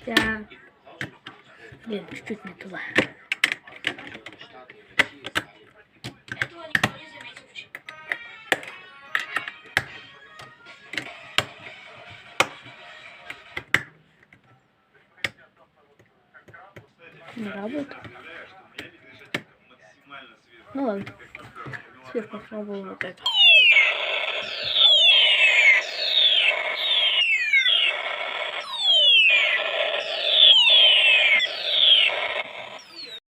Да. Блин, чуть-чуть не туда. Не работает. Ну ладно. Теперь попробую вот это.